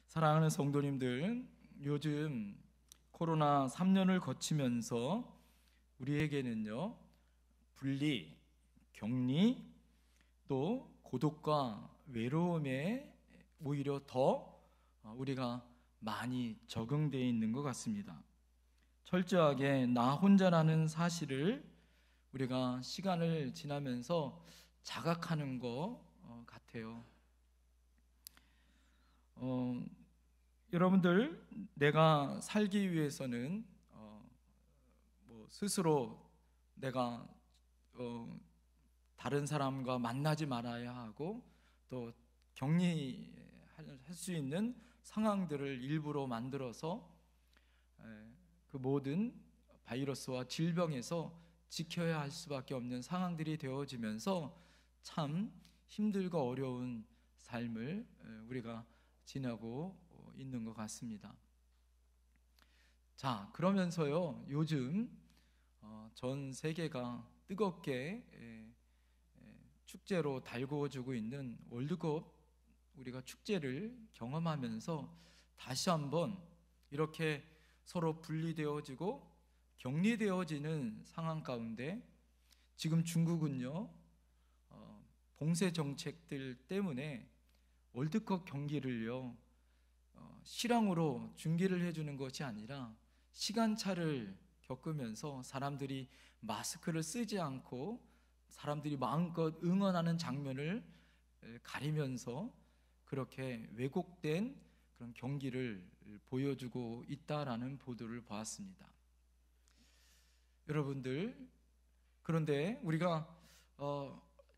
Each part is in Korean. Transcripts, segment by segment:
사랑하는 성도님들, 요즘 코로나 3년을 거치면서 우리에게는요, 분리, 격리, 또 고독과 외로움에 오히려 더 우리가 많이 적응되어 있는 것 같습니다. 철저하게 나 혼자라는 사실을 우리가 시간을 지나면서 자각하는 것 같아요. 여러분들, 내가 살기 위해서는 스스로 내가 다른 사람과 만나지 말아야 하고, 또 격리할 수 있는 상황들을 일부러 만들어서 그 모든 바이러스와 질병에서 지켜야 할 수밖에 없는 상황들이 되어지면서 참 힘들고 어려운 삶을 우리가 지나고 있는 것 같습니다. 자, 그러면서요, 요즘 전 세계가 뜨겁게 축제로 달구어주고 있는 월드컵, 우리가 축제를 경험하면서 다시 한번 이렇게 서로 분리되어지고 격리되어지는 상황 가운데, 지금 중국은요, 봉쇄 정책들 때문에 월드컵 경기를요, 실황으로 중계를 해주는 것이 아니라 시간차를 겪으면서 사람들이 마스크를 쓰지 않고 사람들이 마음껏 응원하는 장면을 가리면서 그렇게 왜곡된 그런 경기를 보여주고 있다라는 보도를 보았습니다. 여러분들, 그런데 우리가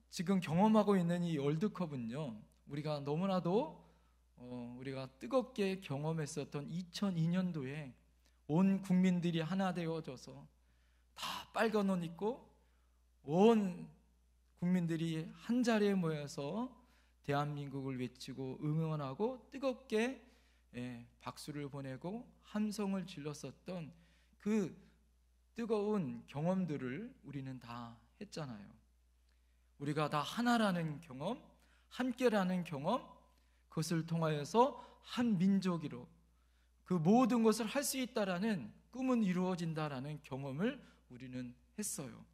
지금 경험하고 있는 이 월드컵은요, 우리가 너무나도 우리가 뜨겁게 경험했었던 2002년도에 온 국민들이 하나 되어져서 다 빨간 옷 입고 온 국민들이 한 자리에 모여서 대한민국을 외치고 응원하고 뜨겁게 박수를 보내고 함성을 질렀었던 그 뜨거운 경험들을 우리는 다 했잖아요. 우리가 다 하나라는 경험, 함께라는 경험, 그것을 통하여서 한 민족으로 그 모든 것을 할 수 있다라는 꿈은 이루어진다라는 경험을 우리는 했어요.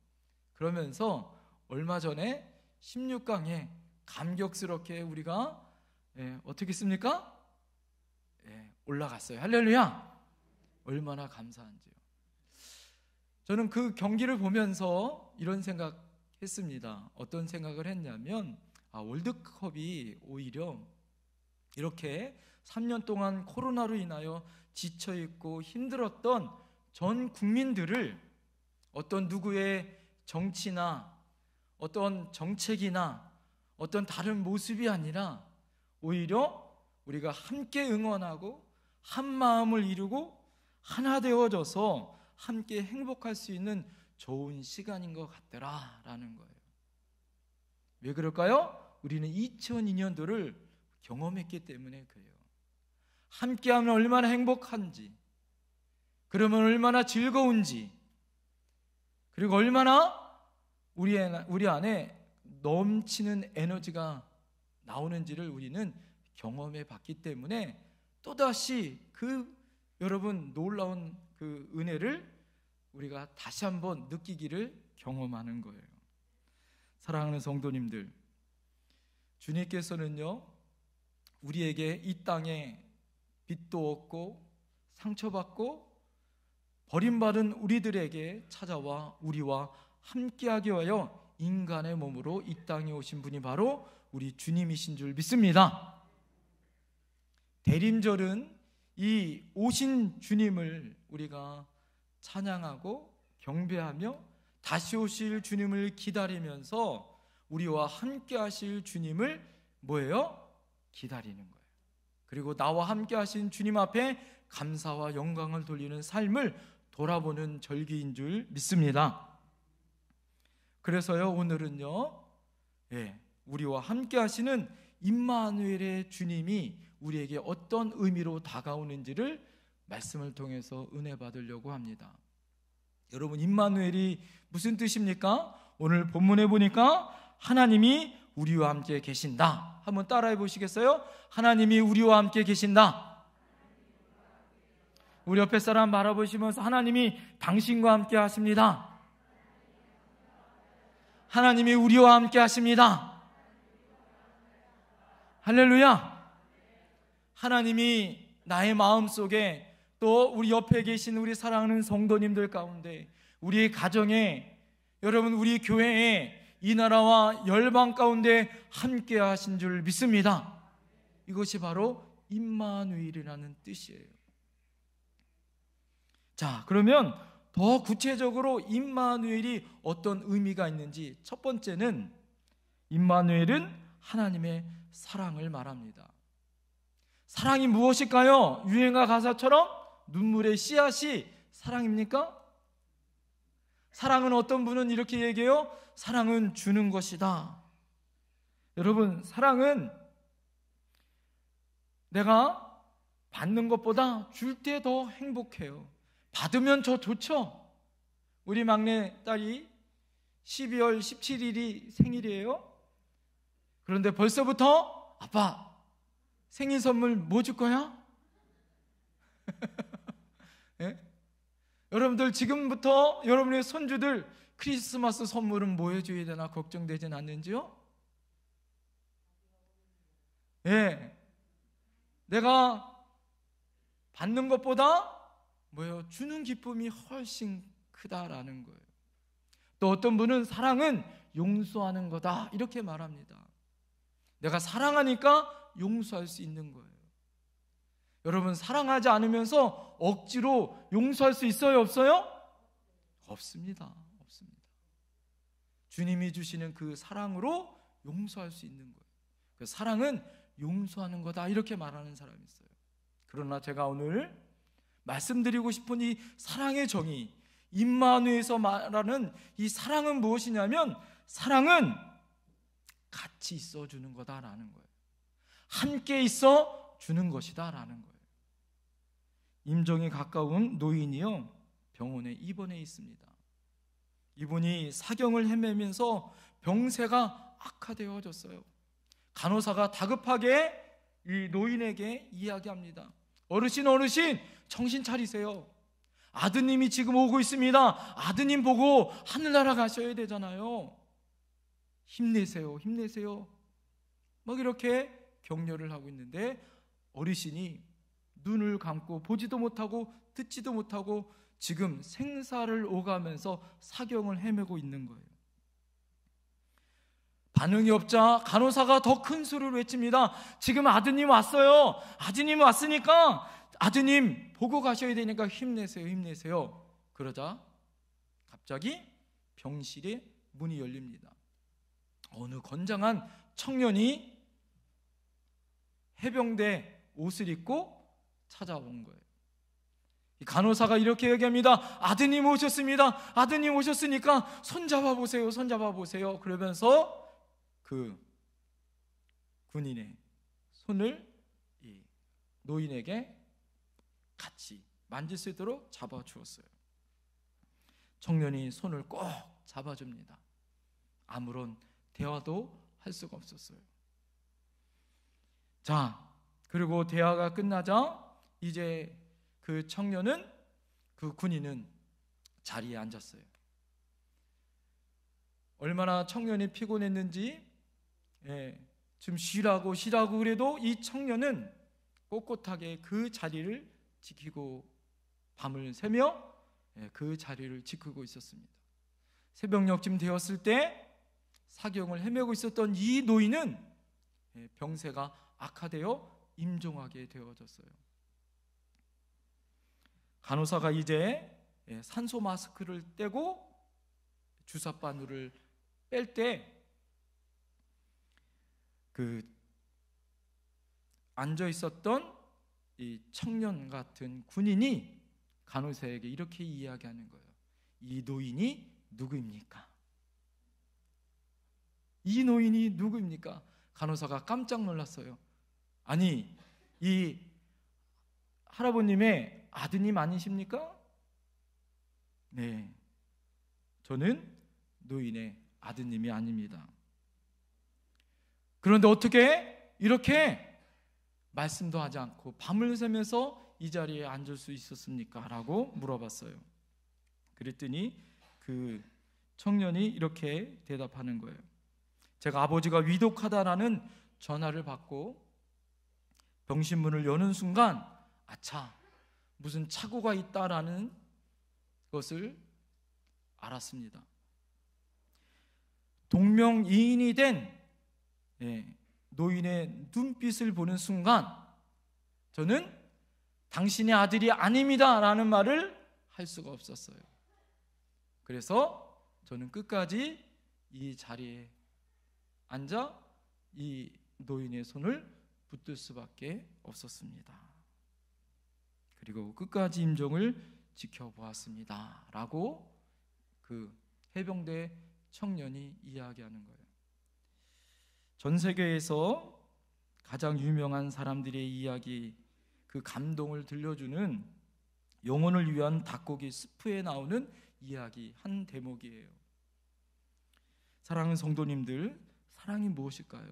그러면서 얼마 전에 16강에 감격스럽게 우리가 어떻게 했습니까? 올라갔어요. 할렐루야! 얼마나 감사한지요. 저는 그 경기를 보면서 이런 생각했습니다. 어떤 생각을 했냐면, 월드컵이 오히려 이렇게 3년 동안 코로나로 인하여 지쳐있고 힘들었던 전 국민들을 어떤 누구의 정치나 어떤 정책이나 어떤 다른 모습이 아니라 오히려 우리가 함께 응원하고 한 마음을 이루고 하나 되어져서 함께 행복할 수 있는 좋은 시간인 것 같더라라는 거예요. 왜 그럴까요? 우리는 2002년도를 경험했기 때문에 그래요. 함께하면 얼마나 행복한지, 그러면 얼마나 즐거운지, 그리고 얼마나 우리 안에 넘치는 에너지가 나오는지를 우리는 경험해 봤기 때문에 또다시 여러분 놀라운 그 은혜를 우리가 다시 한번 느끼기를 경험하는 거예요. 사랑하는 성도님들, 주님께서는요, 우리에게 이 땅에 빚도 없고 상처받고 버림받은 우리들에게 찾아와 우리와 함께하기 위하여 인간의 몸으로 이 땅에 오신 분이 바로 우리 주님이신 줄 믿습니다. 대림절은 이 오신 주님을 우리가 찬양하고 경배하며 다시 오실 주님을 기다리면서 우리와 함께 하실 주님을 뭐예요? 기다리는 거예요. 그리고 나와 함께 하신 주님 앞에 감사와 영광을 돌리는 삶을 돌아보는 절기인 줄 믿습니다. 그래서요, 오늘은요, 우리와 함께 하시는 임마누엘의 주님이 우리에게 어떤 의미로 다가오는지를 말씀을 통해서 은혜 받으려고 합니다. 여러분, 임마누엘이 무슨 뜻입니까? 오늘 본문에 보니까 하나님이 우리와 함께 계신다. 한번 따라해 보시겠어요? 하나님이 우리와 함께 계신다. 우리 옆에 사람 바라보시면서 하나님이 당신과 함께 하십니다. 하나님이 우리와 함께 하십니다. 할렐루야. 하나님이 나의 마음속에 또 우리 옆에 계신 우리 사랑하는 성도님들 가운데, 우리 가정에, 여러분 우리 교회에, 이 나라와 열방 가운데 함께 하신 줄 믿습니다. 이것이 바로 임마누엘이라는 뜻이에요. 자, 그러면 더 구체적으로 임마누엘이 어떤 의미가 있는지, 첫 번째는 임마누엘은 하나님의 사랑을 말합니다. 사랑이 무엇일까요? 유행가 가사처럼 눈물의 씨앗이 사랑입니까? 사랑은 어떤 분은 이렇게 얘기해요. 사랑은 주는 것이다. 여러분, 사랑은 내가 받는 것보다 줄 때 더 행복해요. 받으면 더 좋죠. 우리 막내 딸이 12월 17일이 생일이에요. 그런데 벌써부터 아빠 생일 선물 뭐 줄 거야? 네? 여러분들 지금부터 여러분의 손주들 크리스마스 선물은 뭐 해줘야 되나 걱정되진 않는지요? 예, 내가 받는 것보다 뭐예요? 주는 기쁨이 훨씬 크다라는 거예요. 또 어떤 분은 사랑은 용서하는 거다 이렇게 말합니다. 내가 사랑하니까 용서할 수 있는 거예요. 여러분, 사랑하지 않으면서 억지로 용서할 수 있어요? 없어요? 없습니다. 없습니다. 주님이 주시는 그 사랑으로 용서할 수 있는 거예요. 그 사랑은 용서하는 거다 이렇게 말하는 사람이 있어요. 그러나 제가 오늘 말씀드리고 싶은 이 사랑의 정의, 임마누엘에서 말하는 이 사랑은 무엇이냐면, 사랑은 같이 있어 주는 거다라는 거예요. 함께 있어 주는 것이다 라는 거예요. 임종이 가까운 노인이요, 병원에 입원해 있습니다. 이분이 사경을 헤매면서 병세가 악화되어졌어요. 간호사가 다급하게 이 노인에게 이야기합니다. 어르신 정신 차리세요. 아드님이 지금 오고 있습니다. 아드님 보고 하늘나라 가셔야 되잖아요. 힘내세요. 막 이렇게 격려를 하고 있는데, 어르신이 눈을 감고 보지도 못하고 듣지도 못하고 지금 생사를 오가면서 사경을 헤매고 있는 거예요. 반응이 없자 간호사가 더 큰 소리로 외칩니다. 지금 아드님 왔어요. 아드님 왔으니까 아드님 보고 가셔야 되니까 힘내세요. 그러자 갑자기 병실의 문이 열립니다. 어느 건장한 청년이 해병대 옷을 입고 찾아온 거예요. 이 간호사가 이렇게 얘기합니다. 아드님 오셨습니다. 아드님 오셨으니까 손잡아 보세요. 그러면서 그 군인의 손을 이 노인에게 같이 만질 수 있도록 잡아 주었어요. 청년이 손을 꼭 잡아줍니다. 아무런 대화도 할 수가 없었어요. 자, 그리고 대화가 끝나자 이제 그 청년은, 그 군인은 자리에 앉았어요. 얼마나 청년이 피곤했는지, 좀 쉬라고 그래도 이 청년은 꼿꼿하게 그 자리를 지키고 밤을 새며 그 자리를 지키고 있었습니다. 새벽녘쯤 되었을 때 사경을 헤매고 있었던 이 노인은 병세가 악화되어 임종하게 되어졌어요. 간호사가 이제 산소 마스크를 떼고 주사 바늘을 뺄 때 그 앉아 있었던 이 청년 같은 군인이 간호사에게 이렇게 이야기하는 거예요. 이 노인이 누구입니까? 이 노인이 누구입니까? 간호사가 깜짝 놀랐어요. 아니, 이 할아버님의 아드님 아니십니까? 네, 저는 노인의 아드님이 아닙니다. 그런데 어떻게 이렇게 말씀도 하지 않고 밤을 새면서 이 자리에 앉을 수 있었습니까? 라고 물어봤어요. 그랬더니 그 청년이 이렇게 대답하는 거예요. 제가 아버지가 위독하다라는 전화를 받고 병실문을 여는 순간 아차, 무슨 착오가 있다라는 것을 알았습니다. 동명이인이 된 노인의 눈빛을 보는 순간 저는 당신의 아들이 아닙니다 라는 말을 할 수가 없었어요. 그래서 저는 끝까지 이 자리에 앉아 이 노인의 손을 붙들 수밖에 없었습니다. 그리고 끝까지 임종을 지켜보았습니다 라고 그 해병대 청년이 이야기하는 거예요. 전 세계에서 가장 유명한 사람들의 이야기, 그 감동을 들려주는 영혼을 위한 닭고기 스프에 나오는 이야기 한 대목이에요. 사랑하는 성도님들, 사랑이 무엇일까요?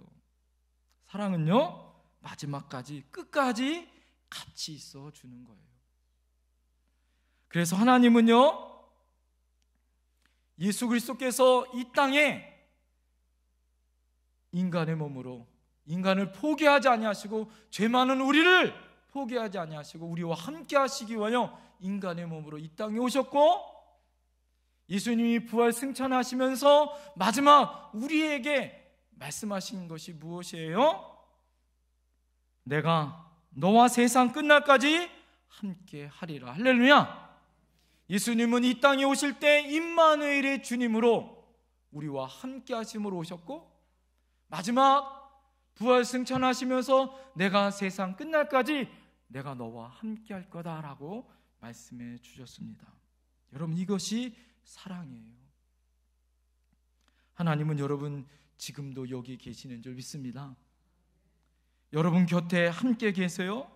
사랑은요, 마지막까지 끝까지 같이 있어 주는 거예요. 그래서 하나님은요, 예수 그리스도께서 이 땅에 인간의 몸으로 인간을 포기하지 아니하시고 죄 많은 우리를 포기하지 아니하시고 우리와 함께 하시기 위하여 인간의 몸으로 이 땅에 오셨고, 예수님이 부활 승천하시면서 마지막 우리에게 말씀하신 것이 무엇이에요? 내가 너와 세상 끝날까지 함께 하리라. 할렐루야. 예수님은 이 땅에 오실 때 임마누엘의 주님으로 우리와 함께 하심으로 오셨고, 마지막 부활 승천하시면서 내가 세상 끝날까지 내가 너와 함께 할 거다라고 말씀해 주셨습니다. 여러분, 이것이 사랑이에요. 하나님은 여러분 지금도 여기 계시는 줄 믿습니다. 여러분 곁에 함께 계세요.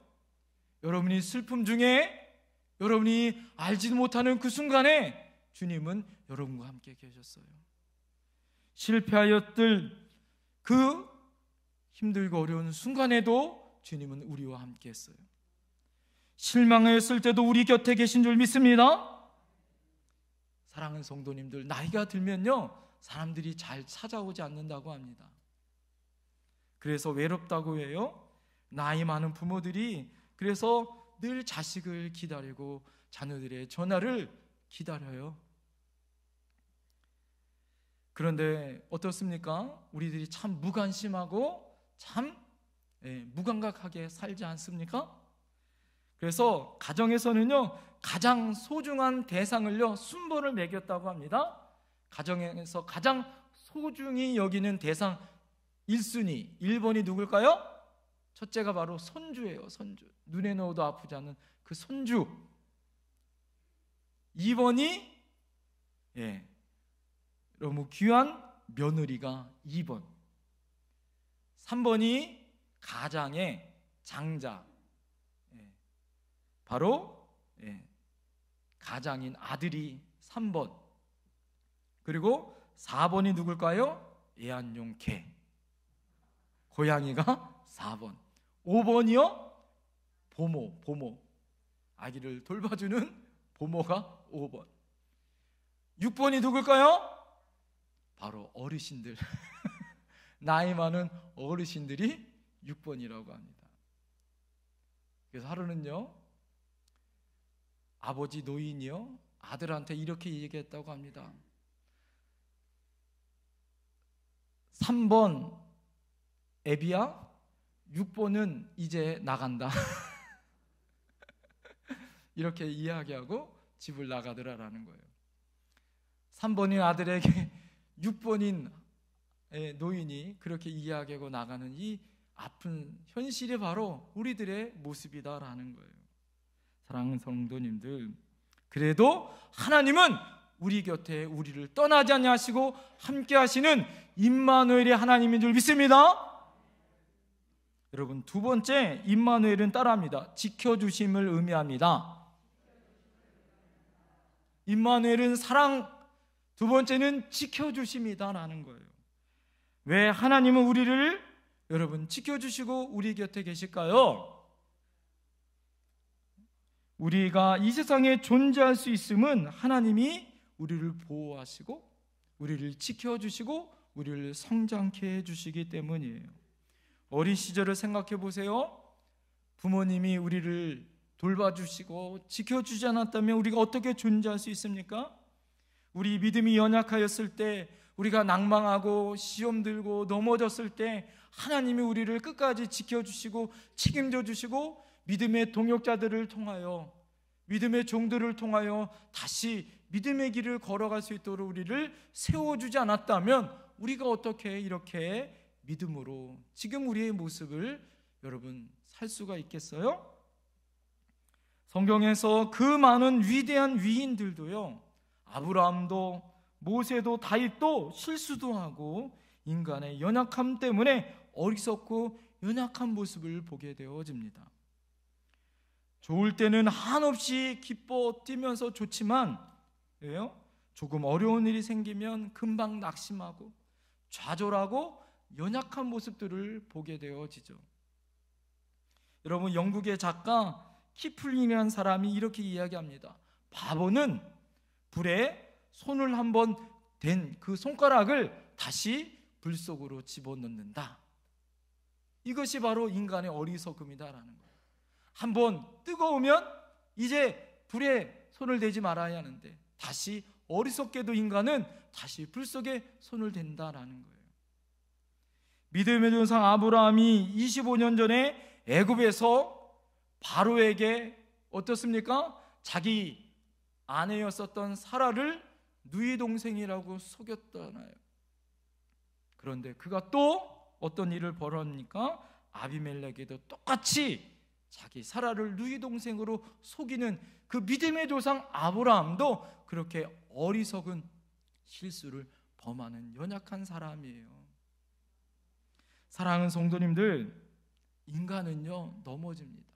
여러분이 슬픔 중에, 여러분이 알지도 못하는 그 순간에 주님은 여러분과 함께 계셨어요. 실패하였을 그 힘들고 어려운 순간에도 주님은 우리와 함께 했어요. 실망하였을 때도 우리 곁에 계신 줄 믿습니다. 사랑하는 성도님들, 나이가 들면요, 사람들이 잘 찾아오지 않는다고 합니다. 그래서 외롭다고 해요. 나이 많은 부모들이 그래서 늘 자식을 기다리고 자녀들의 전화를 기다려요. 그런데 어떻습니까? 우리들이 참 무관심하고 참 무감각하게 살지 않습니까? 그래서 가정에서는요, 가장 소중한 대상을요, 순번을 매겼다고 합니다. 가정에서 가장 소중히 여기는 대상 1순위, 1번이 누굴까요? 첫째가 바로 손주예요. 손주. 눈에 넣어도 아프지 않는 그 손주. 2번이 너무 귀한 며느리가 2번. 3번이 가장의 장자, 바로 가장인 아들이 3번. 그리고 4번이 누굴까요? 애완용 개, 고양이가 4번. 5번이요? 보모. 아기를 돌봐주는 보모가 5번. 6번이 누굴까요? 바로 어르신들. 나이 많은 어르신들이 6번이라고 합니다. 그래서 하루는요, 아버지 노인이요, 아들한테 이렇게 얘기했다고 합니다. 3번 애비야, 6번은 이제 나간다. 이렇게 이야기하고 집을 나가더라라는 거예요. 3번인 아들에게 6번인 노인이 그렇게 이야기하고 나가는 이 아픈 현실이 바로 우리들의 모습이다라는 거예요. 사랑하는 성도님들, 그래도 하나님은 우리 곁에 우리를 떠나지 아니하시고 함께 하시는 임마누엘의 하나님인 줄 믿습니다. 여러분, 두 번째 임마누엘은 따라합니다. 지켜주심을 의미합니다. 임마누엘은 사랑, 두 번째는 지켜주심이다라는 거예요. 왜 하나님은 우리를 여러분 지켜주시고 우리 곁에 계실까요? 우리가 이 세상에 존재할 수 있음은 하나님이 우리를 보호하시고 우리를 지켜주시고 우리를 성장케 해주시기 때문이에요. 어린 시절을 생각해 보세요. 부모님이 우리를 돌봐주시고 지켜주지 않았다면 우리가 어떻게 존재할 수 있습니까? 우리 믿음이 연약하였을 때, 우리가 낭망하고 시험 들고 넘어졌을 때 하나님이 우리를 끝까지 지켜주시고 책임져 주시고 믿음의 동역자들을 통하여, 믿음의 종들을 통하여 다시 믿음의 길을 걸어갈 수 있도록 우리를 세워주지 않았다면 우리가 어떻게 이렇게 믿음으로 지금 우리의 모습을 여러분 살 수가 있겠어요? 성경에서 그 많은 위대한 위인들도요, 아브라함도 모세도 다윗도 실수도 하고 인간의 연약함 때문에 어리석고 연약한 모습을 보게 되어집니다. 좋을 때는 한없이 기뻐 뛰면서 좋지만 왜요? 조금 어려운 일이 생기면 금방 낙심하고 좌절하고 연약한 모습들을 보게 되어지죠. 여러분, 영국의 작가 키플링이라는 사람이 이렇게 이야기합니다. 바보는 불에 손을 한번 댄 그 손가락을 다시 불 속으로 집어넣는다. 이것이 바로 인간의 어리석음이다라는 거예요. 한번 뜨거우면 이제 불에 손을 대지 말아야 하는데 다시 어리석게도 인간은 다시 불 속에 손을 댄다라는 거예요. 믿음의 조상 아브라함이 25년 전에 애굽에서 바로에게 어떻습니까? 자기 아내였었던 사라를 누이 동생이라고 속였잖아요. 그런데 그가 또 어떤 일을 벌였습니까? 아비멜렉에도 똑같이 자기 사라를 누이 동생으로 속이는 그 믿음의 조상 아브라함도 그렇게 어리석은 실수를 범하는 연약한 사람이에요. 사랑하는 성도님들, 인간은요 넘어집니다.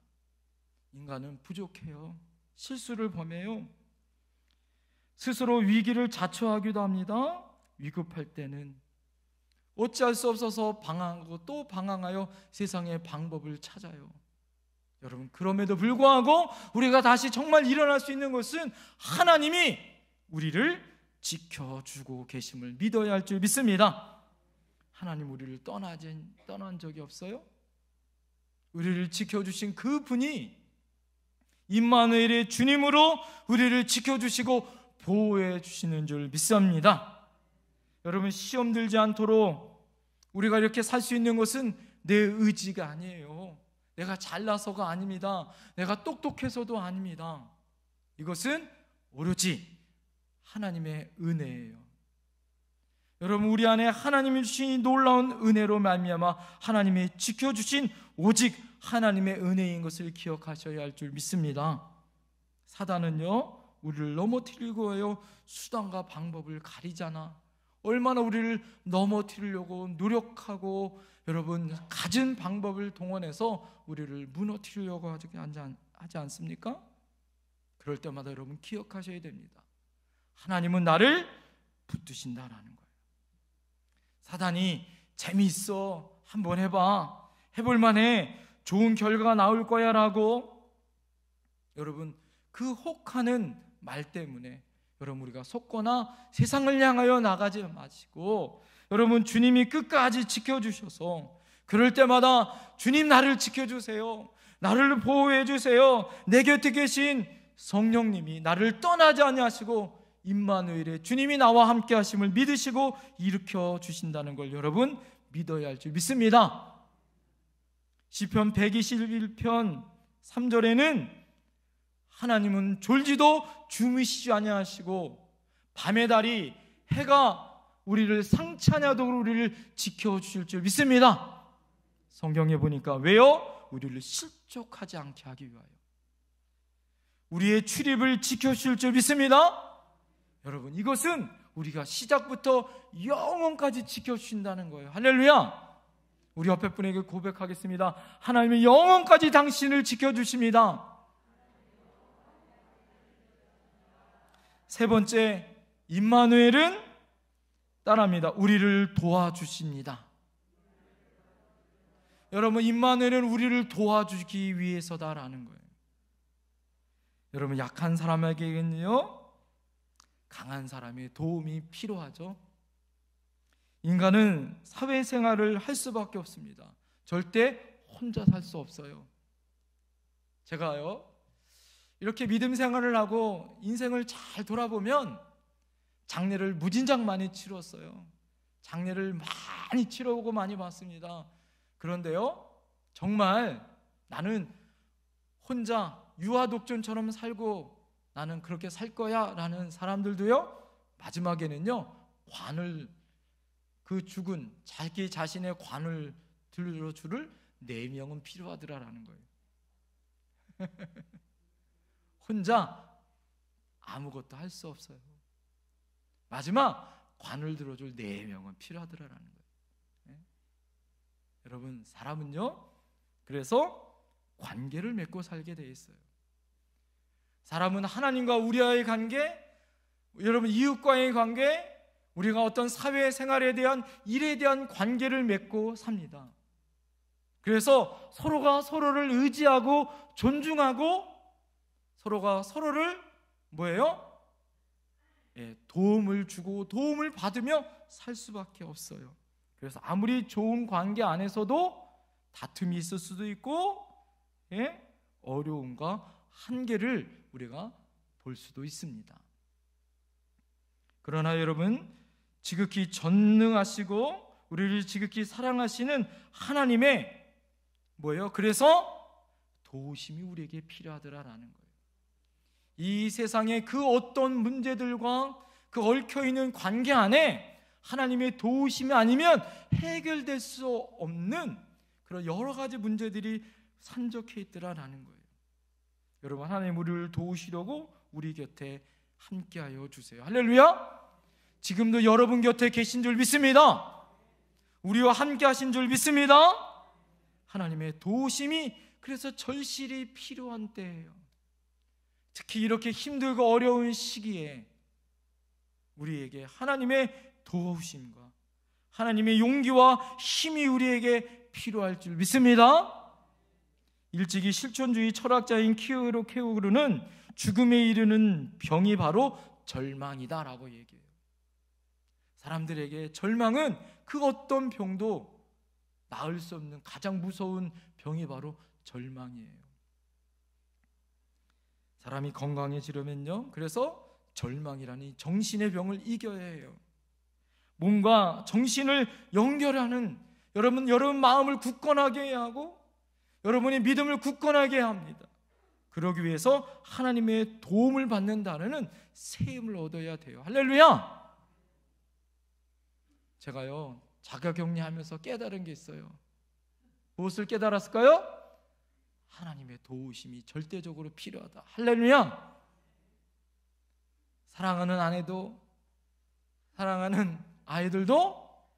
인간은 부족해요. 실수를 범해요. 스스로 위기를 자초하기도 합니다. 위급할 때는 어찌할 수 없어서 방황하고 또 방황하여 세상의 방법을 찾아요. 여러분, 그럼에도 불구하고 우리가 다시 정말 일어날 수 있는 것은 하나님이 우리를 지켜주고 계심을 믿어야 할 줄 믿습니다. 하나님 우리를 떠난 적이 없어요. 우리를 지켜주신 그 분이 임마누엘의 주님으로 우리를 지켜주시고 보호해 주시는 줄 믿습니다. 여러분, 시험 들지 않도록 우리가 이렇게 살 수 있는 것은 내 의지가 아니에요. 내가 잘나서가 아닙니다. 내가 똑똑해서도 아닙니다. 이것은 오로지 하나님의 은혜예요. 여러분, 우리 안에 하나님이 주신 놀라운 은혜로 말미암아 하나님이 지켜주신 오직 하나님의 은혜인 것을 기억하셔야 할 줄 믿습니다. 사단은요 우리를 넘어뜨리고 해요 수단과 방법을 가리잖아. 얼마나 우리를 넘어뜨리려고 노력하고 여러분 갖은 방법을 동원해서 우리를 무너뜨리려고 하지 않습니까? 그럴 때마다 여러분 기억하셔야 됩니다. 하나님은 나를 붙드신다라는 거예요. 사단이 재미있어, 한번 해봐, 해볼만해, 좋은 결과가 나올 거야 라고 여러분 그 혹하는 말 때문에 여러분 우리가 속거나 세상을 향하여 나가지 마시고 여러분 주님이 끝까지 지켜주셔서 그럴 때마다 주님 나를 지켜주세요, 나를 보호해 주세요, 내 곁에 계신 성령님이 나를 떠나지 아니하시고 임마누엘의 주님이 나와 함께 하심을 믿으시고 일으켜 주신다는 걸 여러분 믿어야 할 줄 믿습니다. 시편 121편 3절에는 하나님은 졸지도 주무시지 아니하시고 밤의 달이 해가 우리를 상치하지 않도록 우리를 지켜주실 줄 믿습니다. 성경에 보니까 왜요? 우리를 실족하지 않게 하기 위하여 우리의 출입을 지켜주실 줄 믿습니다. 여러분, 이것은 우리가 시작부터 영원까지 지켜주신다는 거예요. 할렐루야. 우리 옆에 분에게 고백하겠습니다. 하나님은 영원까지 당신을 지켜주십니다. 세 번째, 임마누엘은 따라합니다. 우리를 도와주십니다. 여러분, 임마누엘은 우리를 도와주기 위해서다라는 거예요. 여러분, 약한 사람에게는요 강한 사람의 도움이 필요하죠. 인간은 사회생활을 할 수밖에 없습니다. 절대 혼자 살 수 없어요. 제가요 이렇게 믿음 생활을 하고 인생을 잘 돌아보면 장례를 무진장 많이 치렀어요. 장례를 많이 치러오고 많이 봤습니다. 그런데요 정말 나는 혼자 유아독존처럼 살고 나는 그렇게 살 거야 라는 사람들도요 마지막에는요 관을, 그 죽은 자기 자신의 관을 들어줄 4명은 필요하더라라는 거예요. 혼자 아무것도 할 수 없어요. 마지막 관을 들어줄 4명은 필요하더라라는 거예요. 네? 여러분, 사람은요 그래서 관계를 맺고 살게 돼 있어요. 사람은 하나님과 우리와의 관계, 여러분 이웃과의 관계, 우리가 어떤 사회생활에 대한 일에 대한 관계를 맺고 삽니다. 그래서 서로가 서로를 의지하고 존중하고 서로가 서로를 뭐예요? 도움을 주고 도움을 받으며 살 수밖에 없어요. 그래서 아무리 좋은 관계 안에서도 다툼이 있을 수도 있고 어려움과 한계를 우리가 볼 수도 있습니다. 그러나 여러분, 지극히 전능하시고 우리를 지극히 사랑하시는 하나님의 뭐예요? 그래서 도우심이 우리에게 필요하더라라는 거예요. 이 세상의 그 어떤 문제들과 그 얽혀있는 관계 안에 하나님의 도우심이 아니면 해결될 수 없는 그런 여러 가지 문제들이 산적해 있더라라는 거예요. 여러분, 하나님 우리를 도우시려고 우리 곁에 함께하여 주세요. 할렐루야. 지금도 여러분 곁에 계신 줄 믿습니다. 우리와 함께 하신 줄 믿습니다. 하나님의 도우심이 그래서 절실히 필요한 때예요. 특히 이렇게 힘들고 어려운 시기에 우리에게 하나님의 도우심과 하나님의 용기와 힘이 우리에게 필요할 줄 믿습니다. 일찍이 실존주의 철학자인 키우로 케우그루는 죽음에 이르는 병이 바로 절망이다라고 얘기해요. 사람들에게 절망은 그 어떤 병도 나을 수 없는 가장 무서운 병이 바로 절망이에요. 사람이 건강해지려면요, 그래서 절망이라는 정신의 병을 이겨야 해요. 몸과 정신을 연결하는 여러분 마음을 굳건하게 해야 하고 여러분의 믿음을 굳건하게 해야 합니다. 그러기 위해서 하나님의 도움을 받는다는 새 힘을 얻어야 돼요. 할렐루야. 제가요 자가격리하면서 깨달은 게 있어요. 무엇을 깨달았을까요? 하나님의 도우심이 절대적으로 필요하다. 할렐루야. 사랑하는 아내도 사랑하는 아이들도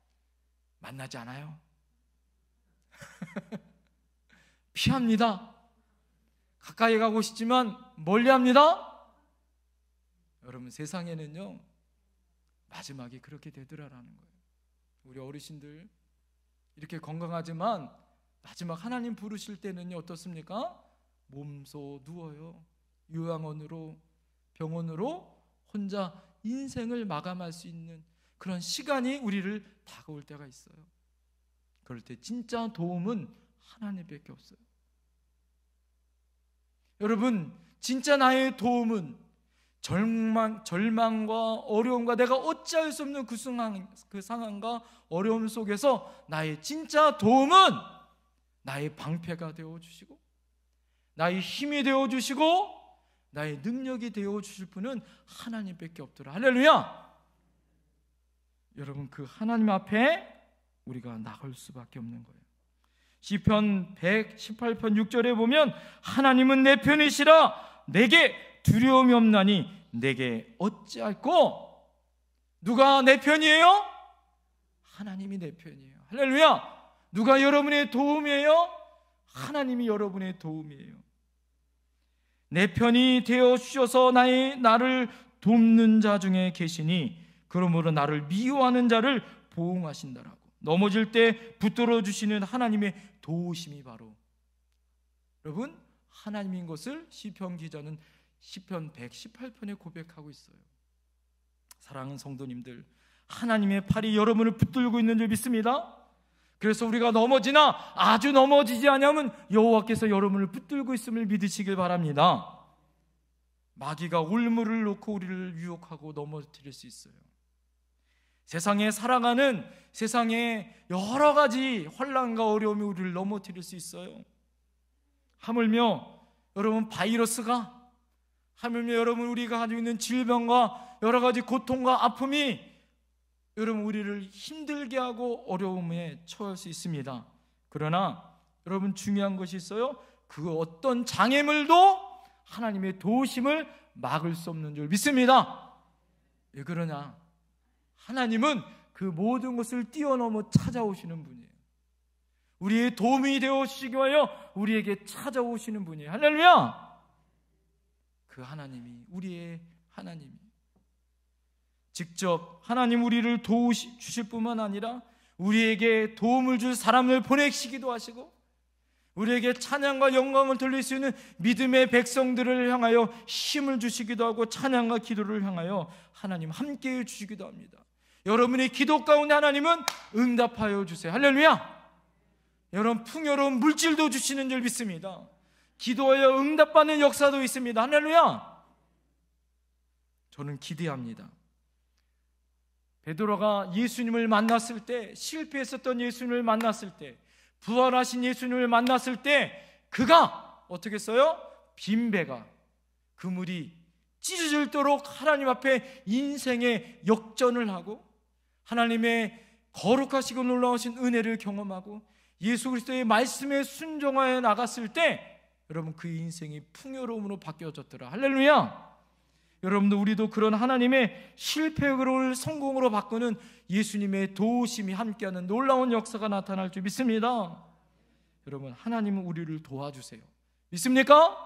만나지 않아요. 피합니다. 가까이 가고 싶지만 멀리합니다. 여러분, 세상에는요 마지막이 그렇게 되더라라는 거예요. 우리 어르신들 이렇게 건강하지만 마지막 하나님 부르실 때는요 어떻습니까? 몸소 누워요. 요양원으로, 병원으로 혼자 인생을 마감할 수 있는 그런 시간이 우리를 다가올 때가 있어요. 그럴 때 진짜 도움은 하나님밖에 없어요. 여러분, 진짜 나의 도움은 절망과 어려움과 내가 어찌할 수 없는 그 상황과 어려움 속에서 나의 진짜 도움은 나의 방패가 되어주시고 나의 힘이 되어주시고 나의 능력이 되어주실 분은 하나님밖에 없더라. 할렐루야. 여러분, 그 하나님 앞에 우리가 나갈 수밖에 없는 거예요. 시편 118편 6절에 보면 하나님은 내 편이시라 내게 두려움이 없나니 내게 어찌할꼬. 누가 내 편이에요? 하나님이 내 편이에요. 할렐루야. 누가 여러분의 도움이에요? 하나님이 여러분의 도움이에요. 내 편이 되어 주셔서 나를 돕는 자 중에 계시니 그러므로 나를 미워하는 자를 보응하신다라고. 넘어질 때 붙들어 주시는 하나님의 도우심이 바로 여러분 하나님인 것을 시편 기자는 시편 118편에 고백하고 있어요. 사랑하는 성도님들, 하나님의 팔이 여러분을 붙들고 있는 줄 믿습니다. 그래서 우리가 넘어지나 아주 넘어지지 않으면 여호와께서 여러분을 붙들고 있음을 믿으시길 바랍니다. 마귀가 올무를 놓고 우리를 유혹하고 넘어뜨릴 수 있어요. 세상에 살아가는 세상에 여러 가지 환난과 어려움이 우리를 넘어뜨릴 수 있어요. 하물며 여러분 바이러스가, 하물며 여러분 우리가 가지고 있는 질병과 여러 가지 고통과 아픔이 여러분 우리를 힘들게 하고 어려움에 처할 수 있습니다. 그러나 여러분 중요한 것이 있어요. 그 어떤 장애물도 하나님의 도우심을 막을 수 없는 줄 믿습니다. 왜 그러냐? 하나님은 그 모든 것을 뛰어넘어 찾아오시는 분이에요. 우리의 도움이 되어 주시기 위하여 우리에게 찾아오시는 분이에요. 할렐루야! 그 하나님이 우리의 하나님이에요. 직접 하나님 우리를 도우실 뿐만 아니라 우리에게 도움을 줄 사람을 보내시기도 하시고 우리에게 찬양과 영광을 돌릴 수 있는 믿음의 백성들을 향하여 힘을 주시기도 하고 찬양과 기도를 향하여 하나님 함께해 주시기도 합니다. 여러분의 기도 가운데 하나님은 응답하여 주세요. 할렐루야! 여러분 풍요로운 물질도 주시는 줄 믿습니다. 기도하여 응답받는 역사도 있습니다. 할렐루야! 저는 기대합니다. 베드로가 예수님을 만났을 때, 실패했었던 예수님을 만났을 때, 부활하신 예수님을 만났을 때 그가 어떻게 했어요? 빈배가 그물이 찢어질도록 하나님 앞에 인생의 역전을 하고 하나님의 거룩하시고 놀라우신 은혜를 경험하고 예수 그리스도의 말씀에 순종하여 나갔을 때 여러분 그 인생이 풍요로움으로 바뀌어졌더라. 할렐루야! 여러분도 우리도 그런 하나님의 실패를 성공으로 바꾸는 예수님의 도우심이 함께하는 놀라운 역사가 나타날 줄 믿습니다. 여러분 하나님은 우리를 도와주세요. 믿습니까?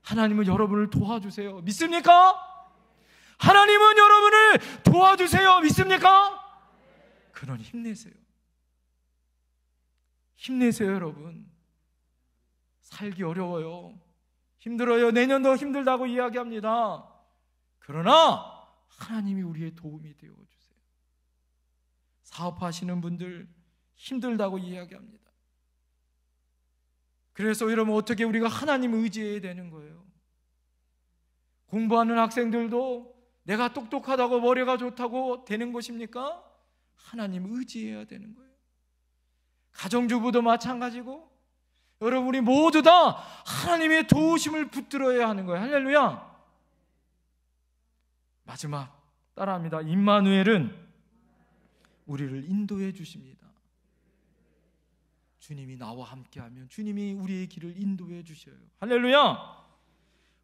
하나님은 여러분을 도와주세요. 믿습니까? 하나님은 여러분을 도와주세요. 믿습니까? 그러니 힘내세요. 힘내세요. 여러분 살기 어려워요. 힘들어요. 내년도 힘들다고 이야기합니다. 그러나 하나님이 우리의 도움이 되어주세요. 사업하시는 분들 힘들다고 이야기합니다. 그래서 여러분 어떻게 우리가 하나님을 의지해야 되는 거예요? 공부하는 학생들도 내가 똑똑하다고 머리가 좋다고 되는 것입니까? 하나님을 의지해야 되는 거예요. 가정주부도 마찬가지고 여러분 우리 모두 다 하나님의 도우심을 붙들어야 하는 거예요. 할렐루야! 마지막 따라합니다. 임마누엘은 우리를 인도해 주십니다. 주님이 나와 함께하면 주님이 우리의 길을 인도해 주셔요. 할렐루야!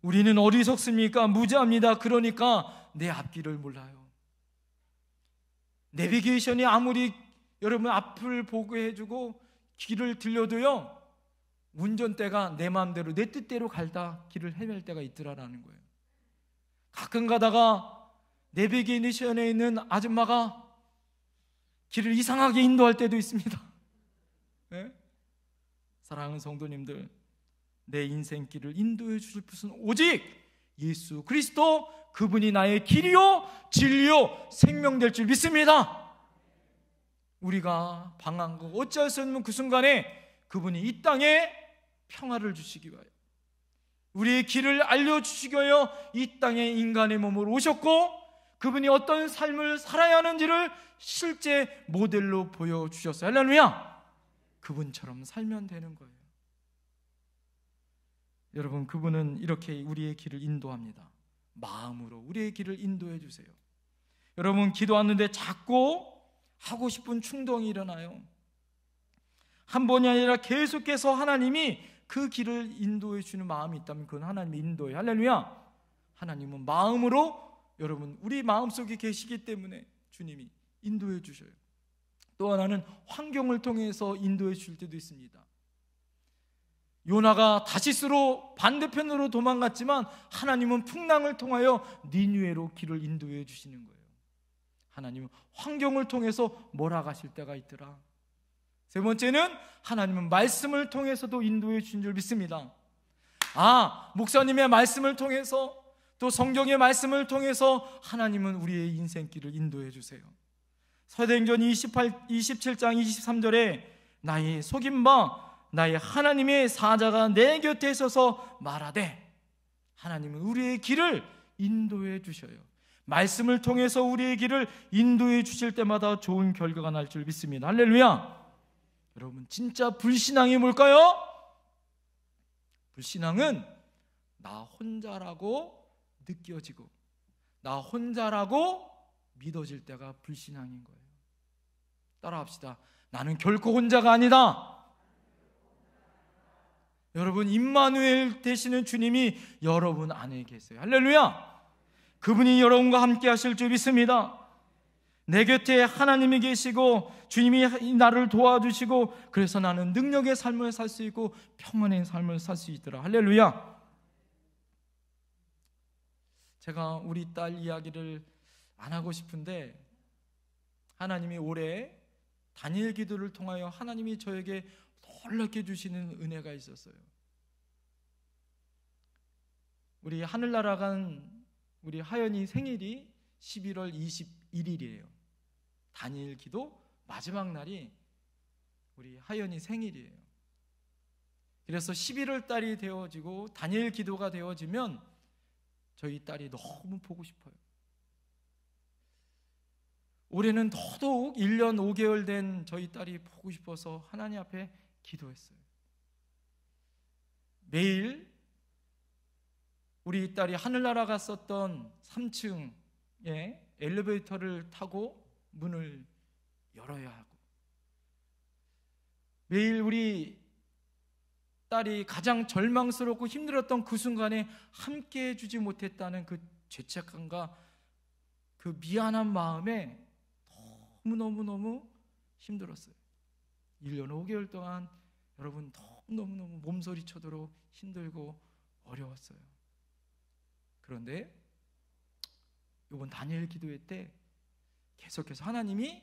우리는 어리석습니까? 무지합니다. 그러니까 내 앞길을 몰라요. 내비게이션이 아무리 여러분 앞을 보게 해주고 길을 들려도요 운전대가 내 마음대로 내 뜻대로 갈다 길을 헤맬 때가 있더라라는 거예요. 가끔 가다가 내비게이션에 있는 아줌마가 길을 이상하게 인도할 때도 있습니다. 네? 사랑하는 성도님들, 내 인생길을 인도해 주실 분은 오직 예수 그리스도, 그분이 나의 길이요 진리요 생명 될 줄 믿습니다. 우리가 방황하고 어찌할 수 없는 그 순간에 그분이 이 땅에 평화를 주시기 위하여 우리의 길을 알려주시기 위하여 이 땅에 인간의 몸으로 오셨고 그분이 어떤 삶을 살아야 하는지를 실제 모델로 보여주셨어요. 할렐루야! 그분처럼 살면 되는 거예요. 여러분 그분은 이렇게 우리의 길을 인도합니다. 마음으로 우리의 길을 인도해 주세요. 여러분 기도하는데 자꾸 하고 싶은 충동이 일어나요. 한 번이 아니라 계속해서 하나님이 그 길을 인도해 주는 마음이 있다면 그건 하나님의 인도예요. 할렐루야! 하나님은 마음으로 여러분 우리 마음속에 계시기 때문에 주님이 인도해 주셔요. 또 하나는 환경을 통해서 인도해 줄 때도 있습니다. 요나가 다시스로 반대편으로 도망갔지만 하나님은 풍랑을 통하여 니느웨로 길을 인도해 주시는 거예요. 하나님은 환경을 통해서 몰아가실 때가 있더라. 세 번째는 하나님은 말씀을 통해서도 인도해 주신 줄 믿습니다. 목사님의 말씀을 통해서, 또 성경의 말씀을 통해서 하나님은 우리의 인생길을 인도해 주세요. 사도행전 27장 23절에 나의 속임바 나의 하나님의 사자가 내 곁에 있어서 말하되, 하나님은 우리의 길을 인도해 주셔요. 말씀을 통해서 우리의 길을 인도해 주실 때마다 좋은 결과가 날 줄 믿습니다. 할렐루야. 여러분, 진짜 불신앙이 뭘까요? 불신앙은 나 혼자라고 느껴지고 나 혼자라고 믿어질 때가 불신앙인 거예요. 따라합시다. 나는 결코 혼자가 아니다. 여러분, 임마누엘 되시는 주님이 여러분 안에 계세요. 할렐루야. 그분이 여러분과 함께 하실 줄 믿습니다. 내 곁에 하나님이 계시고 주님이 나를 도와주시고, 그래서 나는 능력의 삶을 살 수 있고 평안의 삶을 살 수 있더라. 할렐루야. 제가 우리 딸 이야기를 안 하고 싶은데, 하나님이 올해 다니엘 기도를 통하여 하나님이 저에게 놀랍게 주시는 은혜가 있었어요. 우리 하늘나라 간 우리 하연이 생일이 11월 21일이에요. 다니엘 기도 마지막 날이 우리 하연이 생일이에요. 그래서 11월 달이 되어지고 다니엘 기도가 되어지면 저희 딸이 너무 보고 싶어요. 올해는 더더욱 1년 5개월 된 저희 딸이 보고 싶어서 하나님 앞에 기도했어요. 매일 우리 딸이 하늘나라 갔었던 3층에 엘리베이터를 타고 문을 열어야 하고, 매일 우리 딸이 가장 절망스럽고 힘들었던 그 순간에 함께 해주지 못했다는 그 죄책감과 그 미안한 마음에 너무너무 힘들었어요. 1년 5개월 동안 여러분 너무너무 몸서리쳐도록 힘들고 어려웠어요. 그런데 이번 다니엘 기도회 때 계속해서 하나님이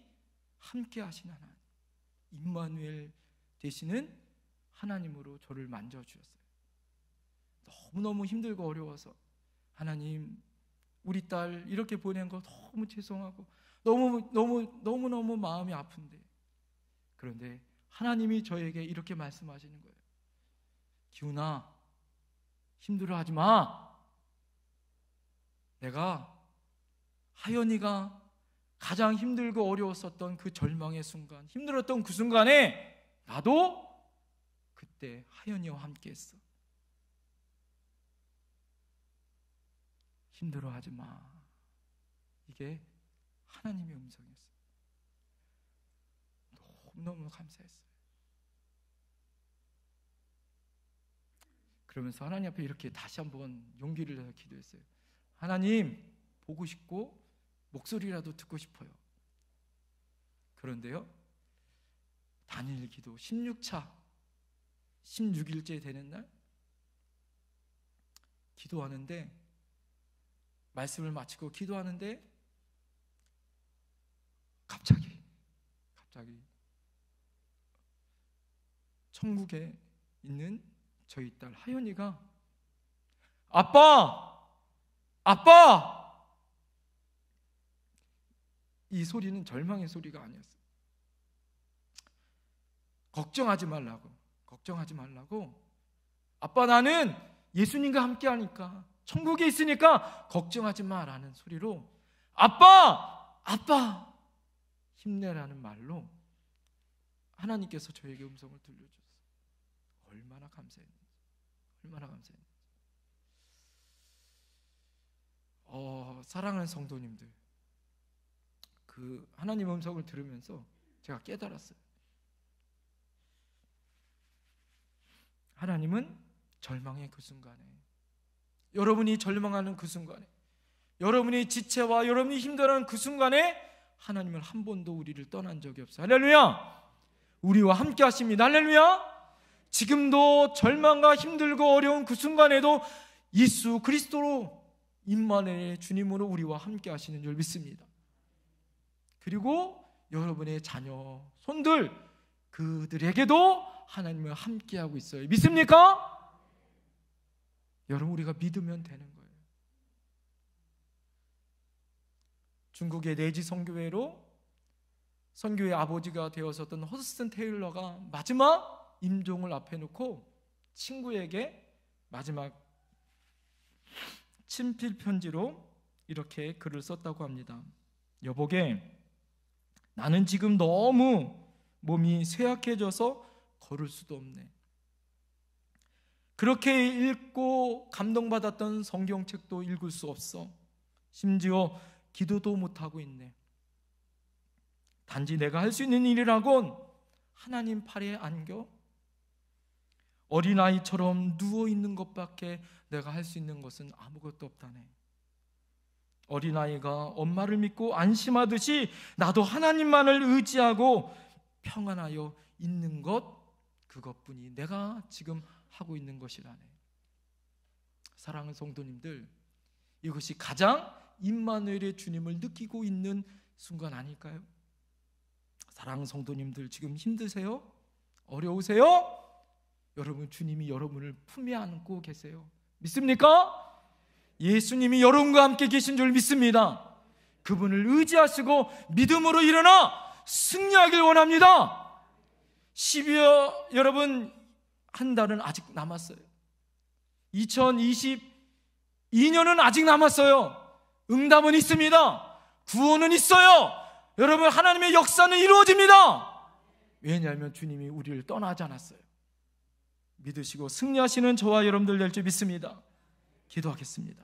함께 하신 하나님, 임마누엘 되시는 하나님으로 저를 만져주셨어요. 너무너무 힘들고 어려워서, 하나님 우리 딸 이렇게 보낸 거 너무 죄송하고 너무너무 마음이 아픈데, 그런데 하나님이 저에게 이렇게 말씀하시는 거예요. 기훈아, 힘들어하지 마. 내가 하연이가 가장 힘들고 어려웠었던 그 절망의 순간, 힘들었던 그 순간에 나도 그때 하연이와 함께 했어. 힘들어하지 마. 이게 하나님의 음성이었어요. 너무너무 감사했어요. 그러면서 하나님 앞에 이렇게 다시 한번 용기를 내서 기도했어요. 하나님, 보고 싶고 목소리라도 듣고 싶어요. 그런데요, 다니엘 기도 16차 16일째 되는 날 기도하는데, 말씀을 마치고 기도하는데 갑자기 천국에 있는 저희 딸 하연이가 아빠! 이 소리는 절망의 소리가 아니었어요. 걱정하지 말라고. 아빠, 나는 예수님과 함께 하니까, 천국에 있으니까 걱정하지 마라는 소리로 아빠! 힘내라는 말로 하나님께서 저에게 음성을 들려주셨어요. 얼마나 감사했는지. 사랑하는 성도님들, 그 하나님의 음성을 들으면서 제가 깨달았어요. 하나님은 절망의 그 순간에, 여러분이 절망하는 그 순간에, 여러분이 지체와 여러분이 힘들어하는 그 순간에 하나님은 한 번도 우리를 떠난 적이 없어요. 할렐루야. 우리와 함께 하십니다. 할렐루야. 지금도 절망과 힘들고 어려운 그 순간에도 예수 그리스도로 임마누엘 주님으로 우리와 함께 하시는 줄 믿습니다. 그리고 여러분의 자녀, 손들, 그들에게도 하나님은 함께하고 있어요. 믿습니까? 여러분, 우리가 믿으면 되는 거예요. 중국의 내지 선교회로 선교의 아버지가 되었었던 허드슨 테일러가 마지막 임종을 앞에 놓고 친구에게 마지막 친필 편지로 이렇게 글을 썼다고 합니다. 여보게, 나는 지금 너무 몸이 쇠약해져서 걸을 수도 없네. 그렇게 읽고 감동받았던 성경책도 읽을 수 없어. 심지어 기도도 못하고 있네. 단지 내가 할 수 있는 일이라곤 하나님 팔에 안겨 어린아이처럼 누워있는 것밖에 내가 할 수 있는 것은 아무것도 없다네. 어린아이가 엄마를 믿고 안심하듯이 나도 하나님만을 의지하고 평안하여 있는 것, 그것뿐이 내가 지금 하고 있는 것이라네. 사랑하는 성도님들, 이것이 가장 임마누엘의 주님을 느끼고 있는 순간 아닐까요? 사랑하는 성도님들, 지금 힘드세요? 어려우세요? 여러분, 주님이 여러분을 품에 안고 계세요. 믿습니까? 예수님이 여러분과 함께 계신 줄 믿습니다. 그분을 의지하시고 믿음으로 일어나 승리하길 원합니다. 12월 여러분, 한 달은 아직 남았어요. 2022년은 아직 남았어요. 응답은 있습니다. 구원은 있어요. 여러분, 하나님의 역사는 이루어집니다. 왜냐하면 주님이 우리를 떠나지 않았어요. 믿으시고 승리하시는 저와 여러분들 될 줄 믿습니다. 기도하겠습니다.